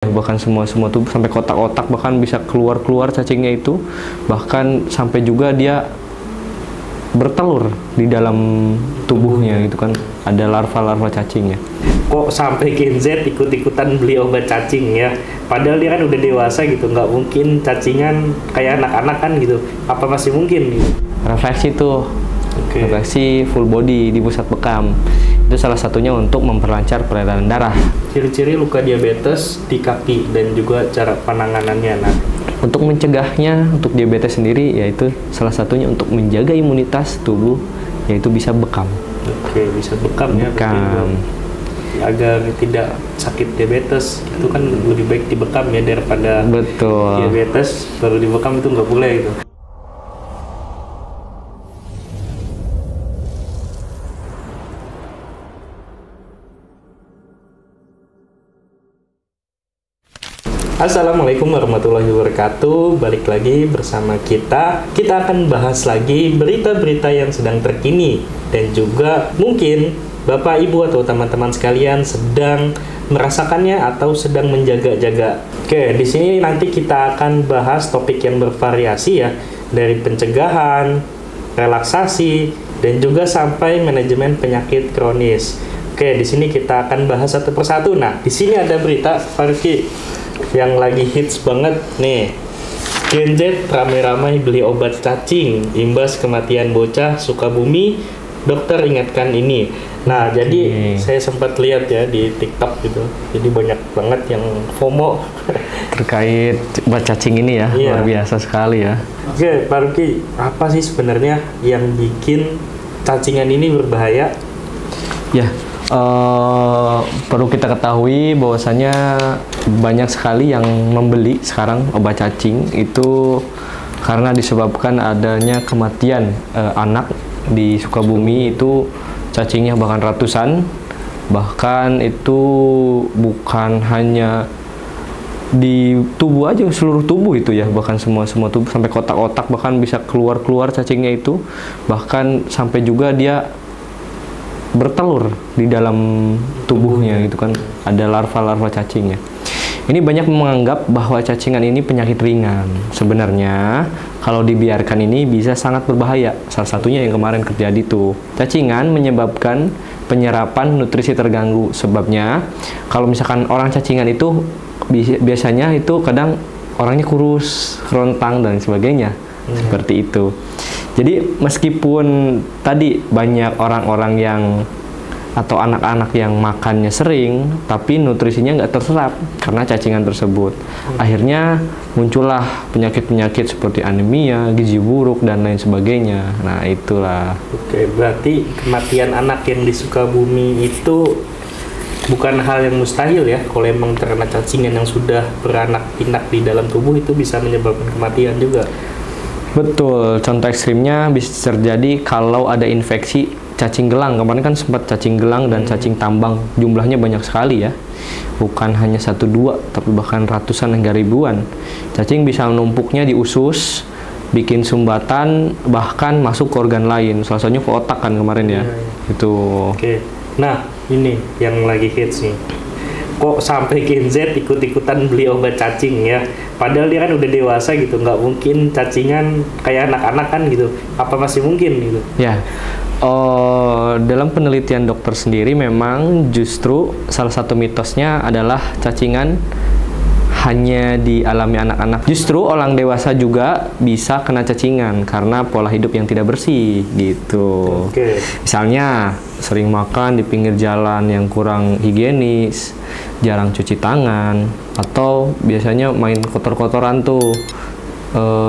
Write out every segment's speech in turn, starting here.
bahkan semua tubuh sampai kotak-kotak, bahkan bisa keluar cacingnya itu, bahkan sampai juga dia bertelur di dalam tubuhnya gitu kan, ada larva cacingnya. Kok sampai Gen Z ikut-ikutan beli obat cacing ya, padahal dia kan udah dewasa gitu, nggak mungkin cacingan kayak anak-anak kan gitu, apa masih mungkin gitu? Refleksi tuh, refleksi full body di pusat bekam. Itu salah satunya untuk memperlancar peredaran darah. Ciri-ciri luka diabetes di kaki dan juga cara penanganannya. Nah, untuk mencegahnya, untuk diabetes sendiri, yaitu salah satunya untuk menjaga imunitas tubuh, yaitu bisa bekam. Oke, bisa bekam ya. Bekam. Agar tidak sakit diabetes, itu kan lebih baik dibekam ya daripada betul. Diabetes baru dibekam, itu nggak boleh gitu. Assalamualaikum warahmatullahi wabarakatuh. Balik lagi bersama kita. Kita akan bahas lagi berita-berita yang sedang terkini, dan juga mungkin Bapak, Ibu, atau teman-teman sekalian sedang merasakannya atau sedang menjaga-jaga. Oke, di sini nanti kita akan bahas topik yang bervariasi ya, dari pencegahan, relaksasi, dan juga sampai manajemen penyakit kronis. Oke, di sini kita akan bahas satu persatu. Nah, di sini ada berita, Pak Rifki, yang lagi hits banget nih. Gen Z ramai-ramai beli obat cacing, imbas kematian bocah Sukabumi, dokter ingatkan ini. Nah, jadi saya sempat lihat ya di TikTok gitu. Jadi banyak banget yang FOMO terkait obat cacing ini ya. Luar biasa sekali ya. Oke, Pak Ruki, apa sih sebenarnya yang bikin cacingan ini berbahaya? Ya, perlu kita ketahui bahwasanya banyak sekali yang membeli sekarang obat cacing itu karena disebabkan adanya kematian anak di Sukabumi. Itu cacingnya bahkan ratusan, bahkan itu bukan hanya di tubuh aja, seluruh tubuh itu ya, bahkan semua tubuh sampai kotak-kotak, bahkan bisa keluar cacingnya itu, bahkan sampai juga dia bertelur di dalam tubuhnya gitu kan, ada larva cacingnya. Ini banyak menganggap bahwa cacingan ini penyakit ringan. Sebenarnya kalau dibiarkan ini bisa sangat berbahaya. Salah satunya yang kemarin terjadi tuh, cacingan menyebabkan penyerapan nutrisi terganggu. Sebabnya kalau misalkan orang cacingan itu biasanya itu kadang orangnya kurus, kerontang dan sebagainya. Seperti itu. Jadi meskipun tadi banyak orang-orang yang atau anak-anak yang makannya sering, tapi nutrisinya nggak terserap karena cacingan tersebut. Akhirnya muncullah penyakit-penyakit seperti anemia, gizi buruk, dan lain sebagainya. Nah, itulah. Oke, berarti kematian anak yang di Sukabumi itu bukan hal yang mustahil ya. Kalau emang terkena cacingan yang sudah beranak pinak di dalam tubuh, itu bisa menyebabkan kematian juga. Betul, contoh ekstrimnya bisa terjadi kalau ada infeksi cacing gelang. Kemarin kan sempat cacing gelang dan cacing tambang, jumlahnya banyak sekali ya, bukan hanya 1-2 tapi bahkan ratusan hingga ribuan. Cacing bisa menumpuknya di usus, bikin sumbatan, bahkan masuk ke organ lain, salah satunya ke otak kan kemarin ya. Itu. Oke. Nah, ini yang lagi hits nih. Kok sampai Gen Z ikut-ikutan beli obat cacing ya, padahal dia kan udah dewasa gitu, nggak mungkin cacingan kayak anak-anak kan gitu, apa masih mungkin gitu? Ya, dalam penelitian dokter sendiri memang justru salah satu mitosnya adalah cacingan hanya dialami anak-anak. Justru orang dewasa juga bisa kena cacingan karena pola hidup yang tidak bersih gitu. Misalnya sering makan di pinggir jalan yang kurang higienis, jarang cuci tangan, atau biasanya main kotor-kotoran tuh,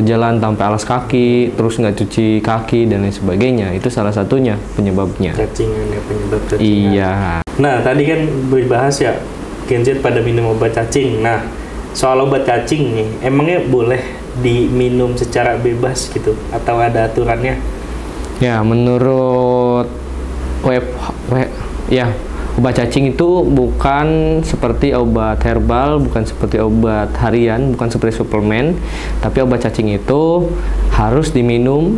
jalan tanpa alas kaki, terus nggak cuci kaki dan lain sebagainya. Itu salah satunya penyebabnya. Cacingan ya, penyebab cacingan. Iya. Nah, tadi kan dibahas ya, Gen Z pada minum obat cacing. Nah, soal obat cacing nih, emangnya boleh diminum secara bebas gitu, atau ada aturannya? Ya, menurut obat cacing itu bukan seperti obat herbal, bukan seperti obat harian, bukan seperti suplemen, tapi obat cacing itu harus diminum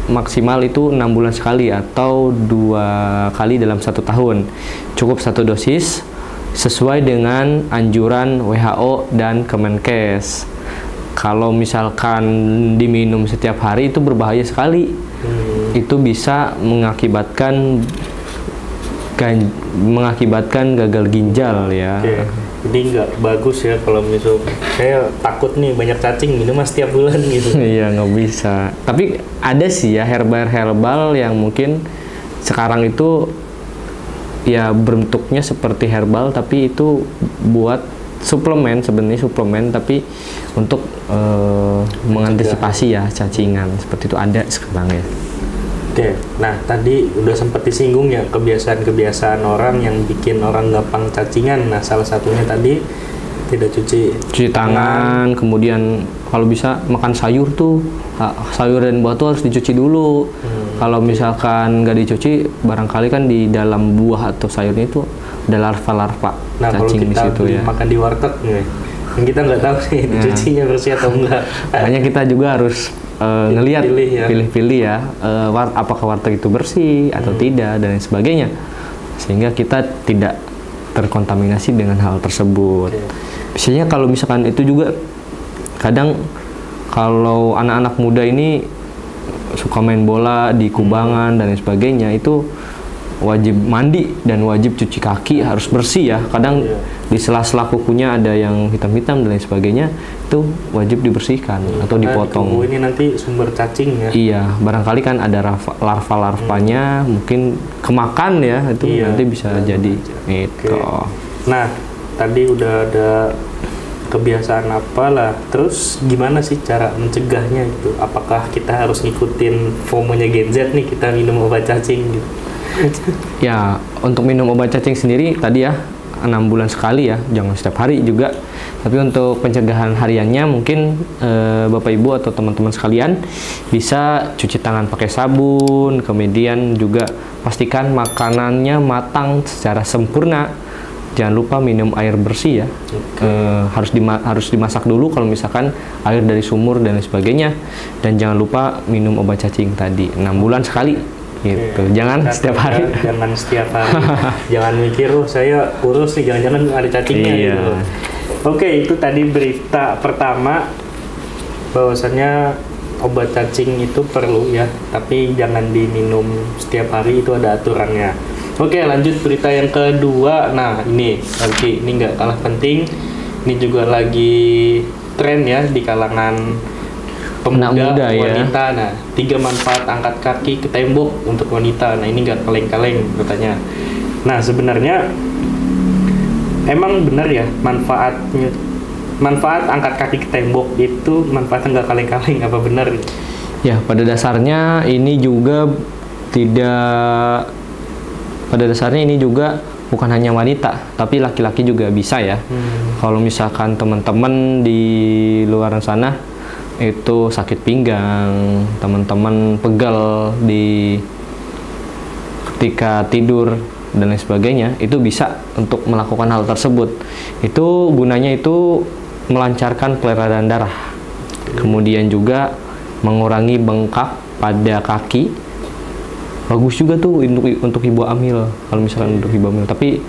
maksimal itu 6 bulan sekali atau 2 kali dalam 1 tahun. Cukup 1 dosis sesuai dengan anjuran WHO dan Kemenkes. Kalau misalkan diminum setiap hari itu berbahaya sekali. Itu bisa mengakibatkan gagal ginjal ya. Oke. Jadi nggak bagus ya kalau misal saya takut nih banyak cacing minum mas setiap bulan gitu. Iya, nggak bisa. Tapi ada sih ya herbal yang mungkin sekarang itu ya bentuknya seperti herbal, tapi itu buat suplemen, sebenarnya suplemen, tapi untuk mengantisipasi ya cacingan. Seperti itu ada sekarang ya. Oke, nah tadi udah sempat disinggung ya kebiasaan-kebiasaan orang yang bikin orang gampang cacingan. Nah salah satunya tadi tidak cuci tangan, kemudian kalau bisa makan sayur tuh, sayur dan buah tuh harus dicuci dulu. Kalau misalkan nggak dicuci, barangkali kan di dalam buah atau sayurnya itu ada larva-larva cacing di situ ya. Makan di warteg nih, yang kita nggak tahu sih dicucinya bersih atau enggak. Makanya kita juga harus ngelihat, pilih-pilih ya, apakah warteg itu bersih atau tidak dan lain sebagainya, sehingga kita tidak terkontaminasi dengan hal tersebut. Biasanya kalau misalkan itu juga kadang kalau anak-anak muda ini suka main bola di kubangan dan lain sebagainya, itu wajib mandi dan wajib cuci kaki, harus bersih ya. Kadang di sela-sela kukunya ada yang hitam-hitam dan lain sebagainya, itu wajib dibersihkan atau dipotong. Kuku ini nanti sumber cacing ya. Iya, barangkali kan ada larva-larvanya, mungkin kemakan ya, itu nanti bisa jadi itu. Nah, tadi udah ada kebiasaan apalah, terus gimana sih cara mencegahnya gitu? Apakah kita harus ngikutin FOMO-nya Gen Z nih, kita minum obat cacing gitu? Ya, untuk minum obat cacing sendiri tadi ya 6 bulan sekali ya, jangan setiap hari juga. Tapi untuk pencegahan hariannya mungkin Bapak Ibu atau teman-teman sekalian bisa cuci tangan pakai sabun, kemudian juga pastikan makanannya matang secara sempurna. Jangan lupa minum air bersih ya. Harus dimasak dulu kalau misalkan air dari sumur dan lain sebagainya. Dan jangan lupa minum obat cacing tadi 6 bulan sekali. Gitu. Jangan setiap hari. Jangan setiap hari. Jangan mikir, saya kurus nih, jangan-jangan ada cacingnya gitu. Oke, itu tadi berita pertama bahwasannya obat cacing itu perlu ya, tapi jangan diminum setiap hari, itu ada aturannya. Oke, lanjut berita yang kedua. Nah, ini nggak kalah penting. Ini juga lagi tren ya di kalangan pemuda, wanita. Ya. Nah, 3 manfaat angkat kaki ke tembok untuk wanita. Nah, ini nggak kaleng-kaleng katanya. Nah, sebenarnya emang benar ya manfaat angkat kaki ke tembok itu manfaatnya nggak kaleng-kaleng, apa benar? Ya, pada dasarnya ini juga bukan hanya wanita, tapi laki-laki juga bisa ya. Kalau misalkan teman-teman di luar sana itu sakit pinggang, teman-teman pegal ketika tidur dan lain sebagainya, itu bisa untuk melakukan hal tersebut. Itu gunanya itu melancarkan peredaran darah, kemudian juga mengurangi bengkak pada kaki. Bagus juga tuh untuk ibu hamil, kalau misalkan untuk ibu hamil. Tapi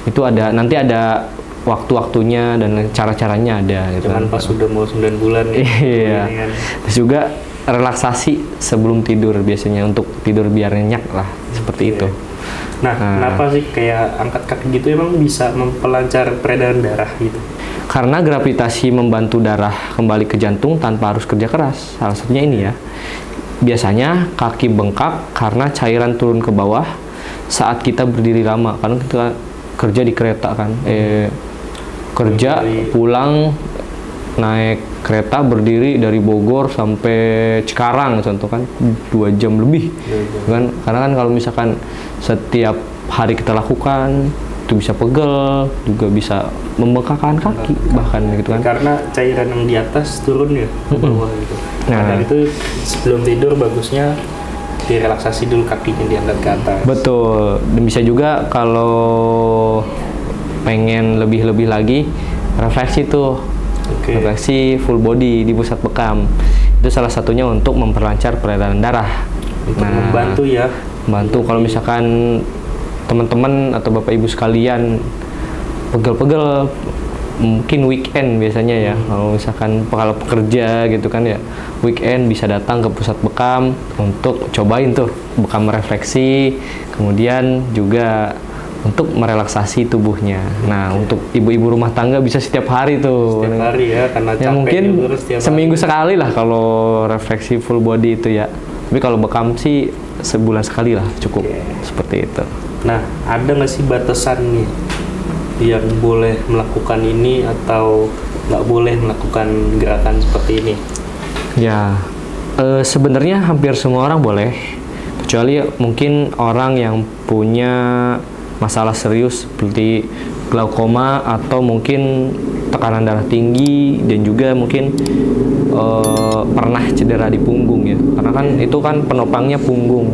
itu nanti ada waktu-waktunya dan cara-caranya ada gitu. Jangan pas sudah mau 9 bulan ya. Iya. Terus juga relaksasi sebelum tidur, biasanya untuk tidur biar nyenyak lah, seperti itu. Nah, kenapa sih kayak angkat kaki gitu emang bisa memperlancar peredaran darah gitu? Karena gravitasi membantu darah kembali ke jantung tanpa harus kerja keras. Salah satunya ini ya. Biasanya kaki bengkak karena cairan turun ke bawah saat kita berdiri lama. Karena kita kerja di kereta kan, kerja pulang naik kereta berdiri dari Bogor sampai Cikarang contoh kan 2 jam lebih kan. Karena kan kalau misalkan setiap hari kita lakukan itu bisa pegel, juga bisa membengkakkan kaki bahkan gitu kan, karena cairan yang di atas turun ya ke bawah gitu. Nah, itu sebelum tidur bagusnya direlaksasi dulu, kakinya diangkat ke atas. Betul. Dan bisa juga kalau pengen lebih lagi refleksi tuh. Refleksi full body di pusat bekam. Itu salah satunya untuk memperlancar peredaran darah. Untuk membantu ya. Membantu kalau misalkan teman-teman atau Bapak Ibu sekalian pegel-pegel mungkin weekend biasanya ya, kalau misalkan kalau pekerja gitu kan ya, weekend bisa datang ke pusat bekam untuk cobain tuh bekam refleksi, kemudian juga untuk merelaksasi tubuhnya. Nah, untuk ibu-ibu rumah tangga bisa setiap hari tuh. Setiap hari ya, karena Ya capek mungkin juga setiap seminggu hari. sekali lah kalau refleksi full body itu ya. Tapi kalau bekam sih sebulan sekali lah cukup. Seperti itu. Nah, ada nggak sih batasan nih yang boleh melakukan ini atau nggak boleh melakukan gerakan seperti ini? Ya, sebenarnya hampir semua orang boleh, kecuali mungkin orang yang punya masalah serius seperti glaukoma atau mungkin tekanan darah tinggi dan juga mungkin pernah cedera di punggung ya, karena kan itu kan penopangnya punggung,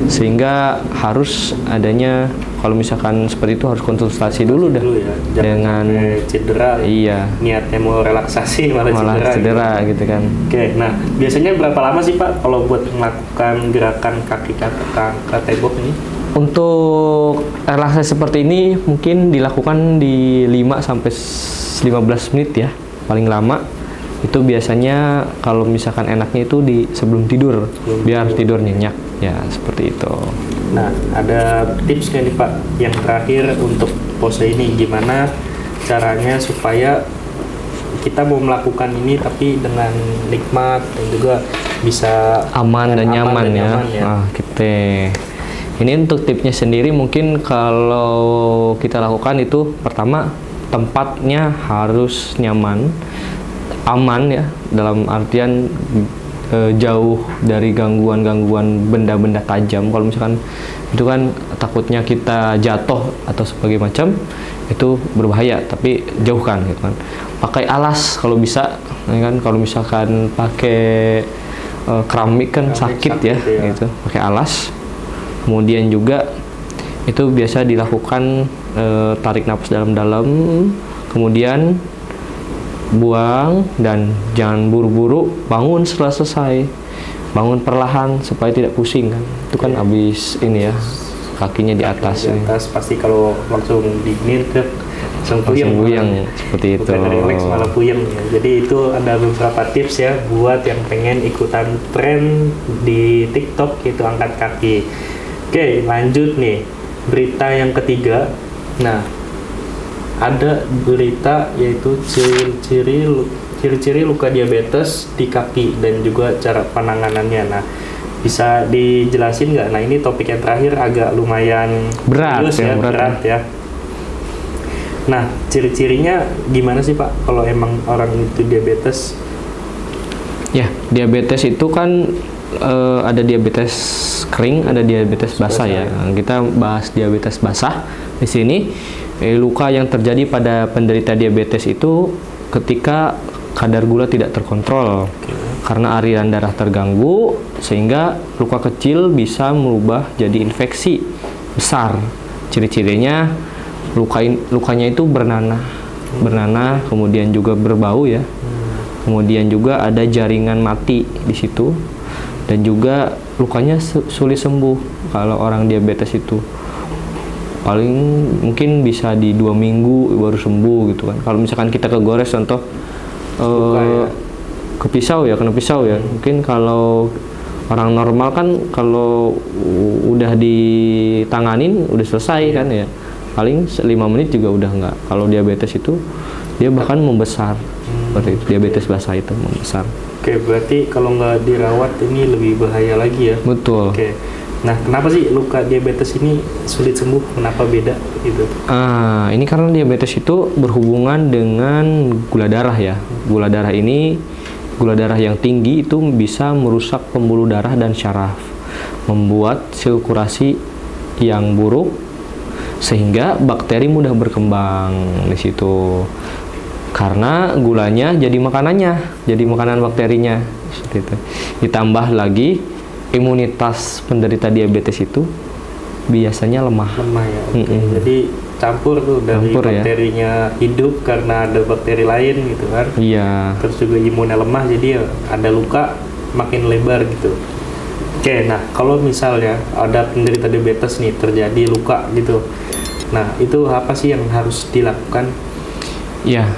sehingga harus adanya, kalau misalkan seperti itu harus konsultasi dulu dah Dulu ya, jangan dengan sampai cedera. iya, Niatnya mau relaksasi malah cedera. gitu kan. Oke, nah biasanya berapa lama sih Pak kalau buat melakukan gerakan kaki ke tembok ini? Untuk relaksasi seperti ini mungkin dilakukan di 5 sampai 15 menit ya, paling lama. Itu biasanya kalau misalkan enaknya itu di sebelum tidur, biar tidur nyenyak ya, seperti itu. Nah, ada tips nggak nih Pak yang terakhir untuk pose ini, gimana caranya supaya kita mau melakukan ini tapi dengan nikmat dan juga bisa Aman dan nyaman ya. nyaman ya. Nah, ini untuk tipsnya sendiri, mungkin kalau kita lakukan itu pertama tempatnya harus nyaman, aman ya, dalam artian jauh dari gangguan-gangguan benda-benda tajam. Kalau misalkan itu kan takutnya kita jatuh atau sebagainya macam, itu berbahaya, tapi jauhkan gitu kan. Pakai alas kalau bisa, ya kan. Kalau misalkan pakai keramik kan sakit ya, gitu. Pakai alas. Kemudian juga itu biasa dilakukan tarik nafas dalam-dalam, kemudian buang, dan jangan buru-buru bangun setelah selesai. Bangun perlahan supaya tidak pusing kan. Itu kan habis ini ya, kakinya di atas. Di atas pasti kalau langsung dingin ke langsung puyeng seperti itu. Bukan relax malah puyeng ya. Jadi itu ada beberapa tips ya buat yang pengen ikutan tren di TikTok, itu angkat kaki. Oke, lanjut nih. Berita yang ketiga. Nah, ada berita yaitu ciri-ciri luka diabetes di kaki dan juga cara penanganannya. Nah, bisa dijelasin nggak? Nah, ini topik yang terakhir agak lumayan berat serius ya, berat ya. Nah, ciri-cirinya gimana sih Pak kalau emang orang itu diabetes? Ya, diabetes itu kan ada diabetes kering, ada diabetes basah ya. Nah, kita bahas diabetes basah di sini. Luka yang terjadi pada penderita diabetes itu ketika kadar gula tidak terkontrol karena aliran darah terganggu, sehingga luka kecil bisa merubah jadi infeksi besar. Ciri-cirinya lukanya itu bernanah, kemudian juga berbau ya. Kemudian juga ada jaringan mati di situ, dan juga lukanya sulit sembuh kalau orang diabetes itu. Paling mungkin bisa di 2 minggu baru sembuh gitu kan. Kalau misalkan kita kegores contoh ke pisau ya, kena pisau ya. Mungkin kalau orang normal kan kalau udah ditanganin udah selesai kan ya. Paling 5 menit juga udah enggak. Kalau diabetes itu dia bahkan membesar. Seperti itu, diabetes basah itu membesar. Oke, berarti kalau nggak dirawat ini lebih bahaya lagi ya. Betul. Oke. Nah, kenapa sih luka diabetes ini sulit sembuh? Kenapa beda gitu? Ini karena diabetes itu berhubungan dengan gula darah ya. Gula darah yang tinggi itu bisa merusak pembuluh darah dan syaraf, membuat sirkulasi yang buruk, sehingga bakteri mudah berkembang di situ. Karena gulanya jadi makanannya, jadi makanan bakterinya seperti itu. Ditambah lagi imunitas penderita diabetes itu biasanya lemah ya. Jadi campur tuh dari bakterinya ya. Hidup karena ada bakteri lain gitu kan. Iya. Terus juga imunnya lemah, jadi ya ada luka makin lebar gitu. Oke, nah kalau misalnya ada penderita diabetes nih terjadi luka gitu. Nah, itu apa sih yang harus dilakukan? Ya,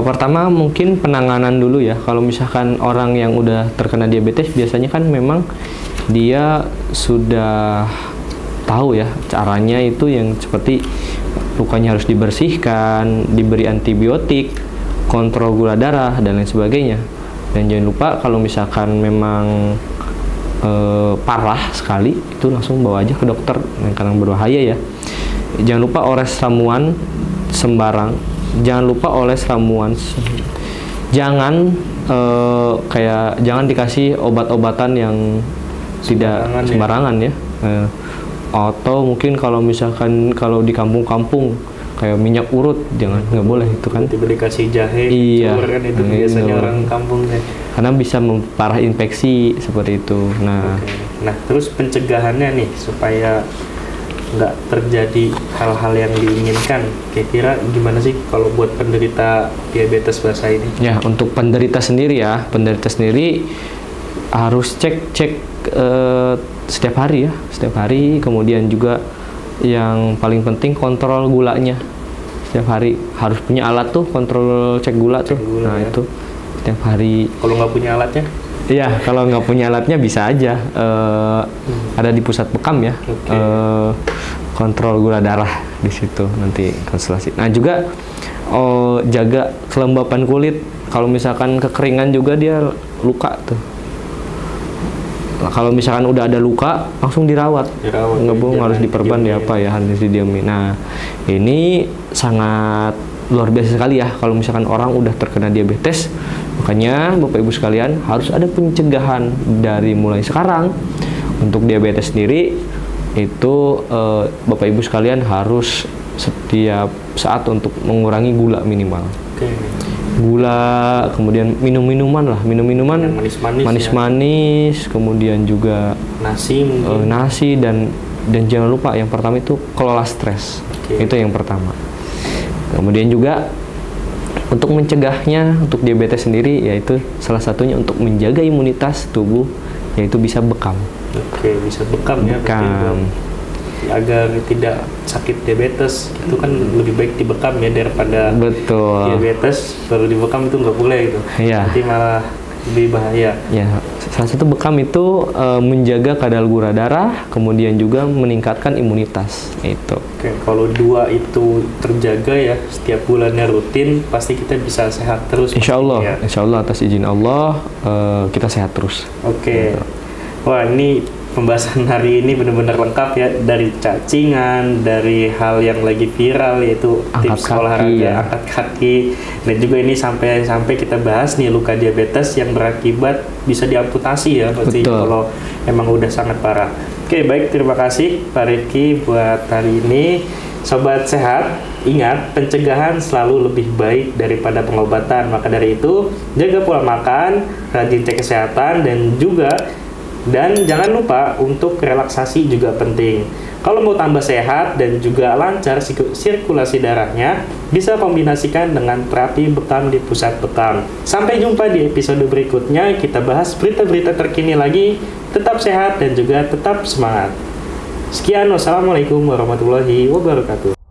pertama mungkin penanganan dulu ya. Kalau misalkan orang yang udah terkena diabetes, biasanya kan memang dia sudah tahu ya caranya, itu yang seperti lukanya harus dibersihkan, diberi antibiotik, kontrol gula darah, dan lain sebagainya. Dan jangan lupa kalau misalkan memang parah sekali, itu langsung bawa aja ke dokter, karena berbahaya ya. Jangan lupa oles ramuan sembarang, jangan lupa oles ramuan, jangan kayak jangan dikasih obat-obatan yang tidak sembarangan ya. Atau mungkin kalau misalkan kalau di kampung-kampung kayak minyak urut, nggak boleh itu kan. Tiba dikasih jahe, iya, kan itu biasanya orang kampung ya. Karena bisa memparah infeksi seperti itu. Nah, nah terus pencegahannya nih supaya nggak terjadi hal-hal yang diinginkan, kira-kira gimana sih kalau buat penderita diabetes basah ini? Ya, untuk penderita sendiri ya, penderita sendiri harus cek setiap hari ya, setiap hari. Kemudian juga yang paling penting kontrol gulanya setiap hari, harus punya alat tuh kontrol cek gula tuh. Nah ya, itu setiap hari. Kalau nggak punya alatnya? Iya, kalau nggak punya alatnya bisa aja ada di pusat bekam ya. Kontrol gula darah di situ nanti konsultasi. Nah juga jaga kelembapan kulit. Kalau misalkan kekeringan juga dia luka tuh. Nah, kalau misalkan udah ada luka langsung dirawat. Nggak bohong, harus diperban ya apa ya, harus didiamin. Nah ini sangat luar biasa sekali ya kalau misalkan orang udah terkena diabetes. Makanya Bapak Ibu sekalian harus ada pencegahan dari mulai sekarang. Untuk diabetes sendiri itu Bapak Ibu sekalian harus setiap saat untuk mengurangi gula minimal. Gula, kemudian minum-minuman lah, minum-minuman manis-manis, kemudian juga nasi mungkin. Nasi dan jangan lupa yang pertama itu kelola stres. Itu yang pertama. Kemudian juga untuk mencegahnya, untuk diabetes sendiri, yaitu salah satunya untuk menjaga imunitas tubuh, yaitu bisa bekam. Bisa bekam ya. Agar tidak sakit diabetes, itu kan lebih baik dibekam ya daripada diabetes baru dibekam, itu nggak boleh gitu. Nanti malah lebih bahaya. Ya, salah satu bekam itu menjaga kadar gula darah, kemudian juga meningkatkan imunitas. Itu. Kalau dua itu terjaga ya, setiap bulannya rutin, pasti kita bisa sehat terus. Insya Allah, ya. Insya Allah atas izin Allah kita sehat terus. Wah, ini pembahasan hari ini benar-benar lengkap ya, dari cacingan, dari hal yang lagi viral yaitu tips olahraga, angkat kaki, dan juga ini sampai kita bahas nih luka diabetes yang berakibat bisa diamputasi ya pasti kalau emang udah sangat parah. Baik, terima kasih Pak Rifki buat hari ini. Sobat sehat, ingat pencegahan selalu lebih baik daripada pengobatan. Maka dari itu jaga pola makan, rajin cek kesehatan, dan jangan lupa untuk relaksasi juga penting. Kalau mau tambah sehat dan juga lancar sirkulasi darahnya, bisa kombinasikan dengan terapi bekam di pusat bekam. Sampai jumpa di episode berikutnya, kita bahas berita-berita terkini lagi. Tetap sehat dan juga tetap semangat. Sekian, wassalamualaikum warahmatullahi wabarakatuh.